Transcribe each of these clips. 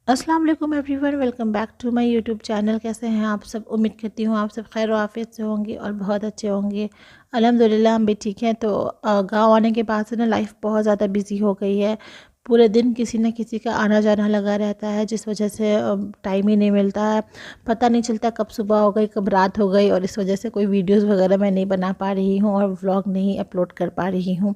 अस्सलाम वालेकुम everyone, welcome back to my YouTube channel. कैसे हैं आप सब? उम्मीद करती हूँ आप सब खैर आफियत से होंगे और बहुत अच्छे होंगे। अल्हम्दुलिल्लाह हम भी ठीक हैं। तो गांव आने के बाद से ना लाइफ बहुत ज़्यादा बिजी हो गई है। पूरे दिन किसी न किसी का आना जाना लगा रहता है, जिस वजह से टाइम ही नहीं मिलता है। पता नहीं चलता कब सुबह हो गई कब रात हो गई, और इस वजह से कोई वीडियोस वगैरह मैं नहीं बना पा रही हूँ और व्लॉग नहीं अपलोड कर पा रही हूँ।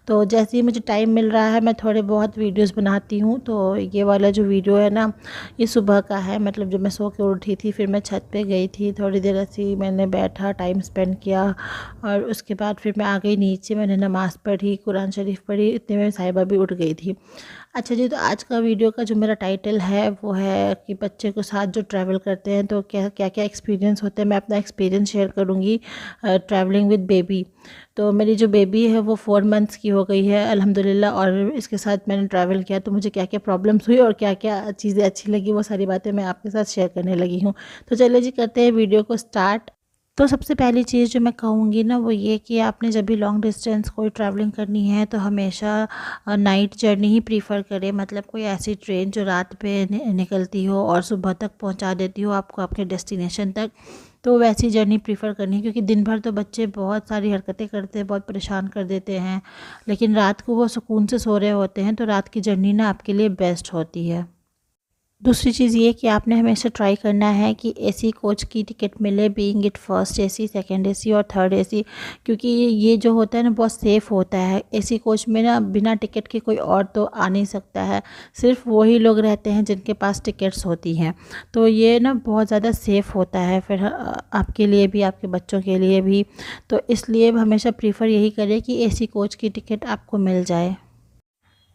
तो जैसे ही मुझे टाइम मिल रहा है मैं थोड़े बहुत वीडियोस बनाती हूँ। तो ये वाला जो वीडियो है ना, ये सुबह का है। मतलब जब मैं सो के उठी थी, फिर मैं छत पे गई थी, थोड़ी देर ऐसे ही मैंने बैठा, टाइम स्पेंड किया, और उसके बाद फिर मैं आ गई नीचे, मैंने नमाज़ पढ़ी, कुरान शरीफ पढ़ी। इतने में साहिबा भी उठ गई थी। अच्छा जी, तो आज का वीडियो का जो मेरा टाइटल है वो है कि बच्चे के साथ जो ट्रैवल करते हैं तो क्या क्या क्या एक्सपीरियंस होते हैं। मैं अपना एक्सपीरियंस शेयर करूँगी ट्रैवलिंग विद बेबी। तो मेरी जो बेबी है वो 4 मंथ्स की हो गई है अल्हम्दुलिल्लाह, और इसके साथ मैंने ट्रैवल किया तो मुझे क्या क्या प्रॉब्लम्स हुई और क्या क्या चीज़ें अच्छी लगी, वो सारी बातें मैं आपके साथ शेयर करने लगी हूँ। तो चलिए जी, करते हैं वीडियो को स्टार्ट। तो सबसे पहली चीज़ जो मैं कहूँगी ना वो ये कि आपने जब भी लॉन्ग डिस्टेंस कोई ट्रैवलिंग करनी है तो हमेशा नाइट जर्नी ही प्रीफर करें। मतलब कोई ऐसी ट्रेन जो रात पे निकलती हो और सुबह तक पहुंचा देती हो आपको आपके डेस्टिनेशन तक, तो वैसी जर्नी प्रीफर करनी है। क्योंकि दिन भर तो बच्चे बहुत सारी हरकतें करते हैं, बहुत परेशान कर देते हैं, लेकिन रात को वो सुकून से सो रहे होते हैं, तो रात की जर्नी ना आपके लिए बेस्ट होती है। दूसरी चीज़ ये कि आपने हमेशा ट्राई करना है कि एसी कोच की टिकट मिले, being it first AC, second AC और थर्ड एसी। क्योंकि ये जो होता है ना बहुत सेफ़ होता है। एसी कोच में ना बिना टिकट के कोई और तो आ नहीं सकता है, सिर्फ वही लोग रहते हैं जिनके पास टिकट्स होती हैं। तो ये ना बहुत ज़्यादा सेफ़ होता है फिर आपके लिए भी, आपके बच्चों के लिए भी। तो इसलिए हमेशा प्रीफर यही करें कि एसी कोच की टिकट आपको मिल जाए।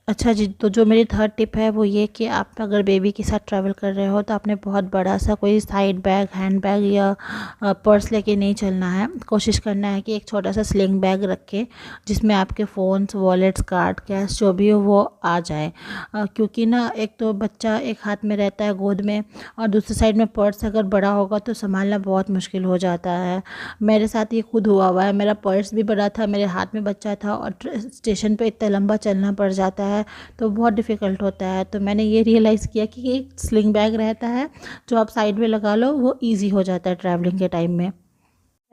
अच्छा जी, तो जो मेरी थर्ड टिप है वो ये कि आप अगर बेबी के साथ ट्रैवल कर रहे हो तो आपने बहुत बड़ा सा कोई साइड बैग, हैंड बैग या पर्स लेके नहीं चलना है। कोशिश करना है कि एक छोटा सा स्लिंग बैग रखें जिसमें आपके फ़ोन्स, वॉलेट्स, कार्ड, कैश जो भी हो वो आ जाए। क्योंकि ना एक तो बच्चा एक हाथ में रहता है गोद में, और दूसरी साइड में पर्स अगर बड़ा होगा तो संभालना बहुत मुश्किल हो जाता है। मेरे साथ ये खुद हुआ है। मेरा पर्स भी बड़ा था, मेरे हाथ में बच्चा था, और स्टेशन पे इतना लंबा चलना पड़ जाता है तो बहुत डिफ़िकल्ट होता है। तो मैंने ये रियलाइज़ किया कि एक स्लिंग बैग रहता है जो आप साइड में लगा लो, वो ईज़ी हो जाता है ट्रैवलिंग के टाइम में।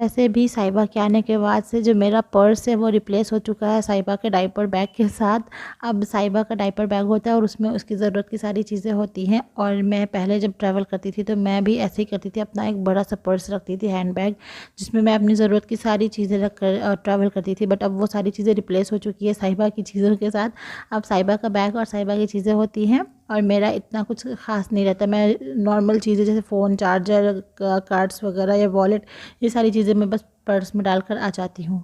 वैसे भी साहिबा के आने के बाद से जो मेरा पर्स है वो रिप्लेस हो चुका है साहिबा के डायपर बैग के साथ। अब साहिबा का डायपर बैग होता है और उसमें उसकी ज़रूरत की सारी चीज़ें होती हैं। और मैं पहले जब ट्रैवल करती थी तो मैं भी ऐसे ही करती थी, अपना एक बड़ा सा पर्स रखती थी, हैंड बैग, जिसमें मैं अपनी ज़रूरत की सारी चीज़ें रख कर ट्रैवल करती थी। बट अब वो सारी चीज़ें रिप्लेस हो चुकी है साहिबा की चीज़ों के साथ। अब साहिबा का बैग और साहिबा की चीज़ें होती हैं, और मेरा इतना कुछ ख़ास नहीं रहता। मैं नॉर्मल चीज़ें जैसे फ़ोन, चार्जर, कार्ड्स वगैरह या वॉलेट, ये सारी चीज़ें मैं बस पर्स में डालकर आ जाती हूँ।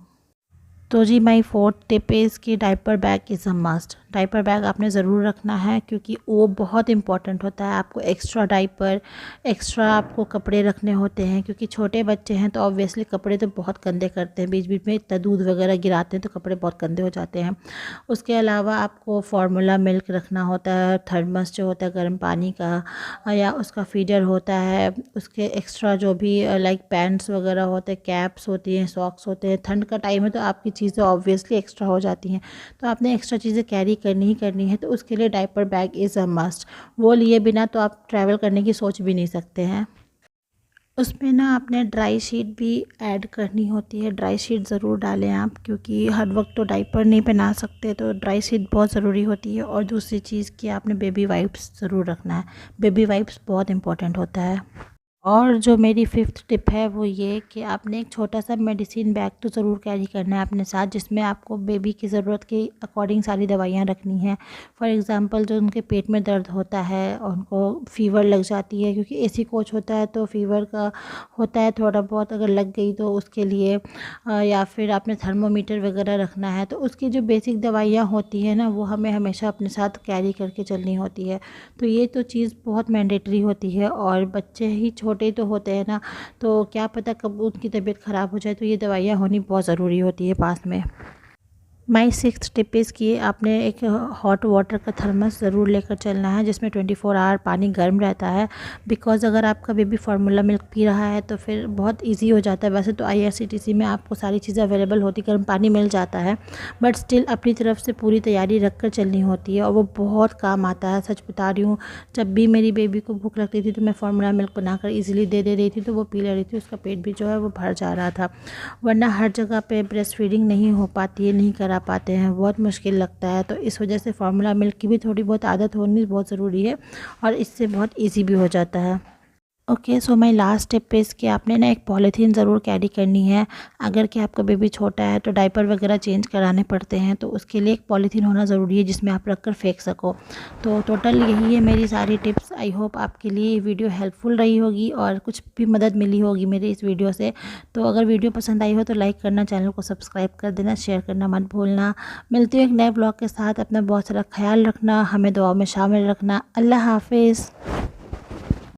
तो जी, माई फोर्थ टिप इज़ कि diaper bag is a must. Diaper bag आपने ज़रूर रखना है क्योंकि वो बहुत इंपॉर्टेंट होता है। आपको एक्स्ट्रा डायपर, एक्स्ट्रा आपको कपड़े रखने होते हैं, क्योंकि छोटे बच्चे हैं तो ऑब्वियसली कपड़े तो बहुत गंदे करते हैं, बीच बीच में इतना दूध वगैरह गिराते हैं तो कपड़े बहुत गंदे हो जाते हैं। उसके अलावा आपको फार्मूला मिल्क रखना होता है, थर्मस जो होता है गर्म पानी का, या उसका फीडर होता है। उसके एक्स्ट्रा जो भी लाइक पैंट्स वगैरह होते हैं, कैप्स होती हैं, सॉक्स होते हैं। ठंड का टाइम है तो आपकी चीज़ें ऑब्वियसली एक्स्ट्रा हो जाती हैं, तो आपने एक्स्ट्रा चीज़ें कैरी करनी ही करनी है। तो उसके लिए diaper bag is a must. वो लिए बिना तो आप ट्रैवल करने की सोच भी नहीं सकते हैं। उसमें ना आपने ड्राई शीट भी ऐड करनी होती है। ड्राई शीट ज़रूर डालें आप, क्योंकि हर वक्त तो डायपर नहीं पहना सकते, तो ड्राई शीट बहुत ज़रूरी होती है। और दूसरी चीज़ कि आपने बेबी वाइप्स ज़रूर रखना है। बेबी वाइप्स बहुत इंपॉर्टेंट होता है। और जो मेरी फिफ्थ टिप है वो ये कि आपने एक छोटा सा मेडिसिन बैग तो ज़रूर कैरी करना है अपने साथ, जिसमें आपको बेबी की ज़रूरत के अकॉर्डिंग सारी दवाइयाँ रखनी हैं। फॉर एग्ज़ाम्पल, जो उनके पेट में दर्द होता है और उनको फ़ीवर लग जाती है, क्योंकि एसी कोच होता है तो फ़ीवर का होता है थोड़ा बहुत, अगर लग गई तो उसके लिए या फिर आपने थर्मोमीटर वगैरह रखना है। तो उसकी जो बेसिक दवाइयाँ होती हैं ना, वो हमें हमेशा अपने साथ कैरी करके चलनी होती है। तो ये तो चीज़ बहुत मैंडेटरी होती है। और बच्चे ही छोटे तो होते हैं ना, तो क्या पता कब उनकी तबीयत ख़राब हो जाए, तो ये दवाइयाँ होनी बहुत ज़रूरी होती है पास में। माई सिक्स्थ टिप इज़ कि आपने एक हॉट वाटर का थर्मस ज़रूर लेकर चलना है जिसमें 24 आवर पानी गर्म रहता है। बिकॉज़ अगर आपका बेबी फार्मूला मिल्क पी रहा है तो फिर बहुत इजी हो जाता है। वैसे तो आईआरसीटीसी में आपको सारी चीज़ें अवेलेबल होती, गर्म पानी मिल जाता है, बट स्टिल अपनी तरफ से पूरी तैयारी रख कर चलनी होती है और वो बहुत काम आता है। सच बता रही हूँ, जब भी मेरी बेबी को भूख लगती थी तो मैं फार्मूला मिल्क बनाकर ईज़िली दे रही थी, तो वो पी ले रही थी, उसका पेट भी जो है वो भर जा रहा था। वरना हर जगह पे ब्रेस्ट फीडिंग नहीं हो पाती है, नहीं करा पाते हैं, बहुत मुश्किल लगता है। तो इस वजह से फार्मूला मिल्क की भी थोड़ी बहुत आदत होनी बहुत ज़रूरी है और इससे बहुत ईजी भी हो जाता है। Okay, so my last tip is कि आपने ना एक पॉलीथीन ज़रूर कैरी करनी है। अगर कि आपका बेबी छोटा है तो डायपर वगैरह चेंज कराने पड़ते हैं, तो उसके लिए एक पॉलीथीन होना ज़रूरी है जिसमें आप रख कर फेंक सको। तो टोटल यही है मेरी सारी टिप्स। आई होप आपके लिए ये वीडियो हेल्पफुल रही होगी और कुछ भी मदद मिली होगी मेरी इस वीडियो से। तो अगर वीडियो पसंद आई हो तो लाइक करना, चैनल को सब्सक्राइब कर देना, शेयर करना मत भूलना। मिलती हूँ एक नए ब्लॉग के साथ। अपना बहुत सारा ख्याल रखना, हमें दुआ में शामिल रखना। अल्लाह हाफिज़।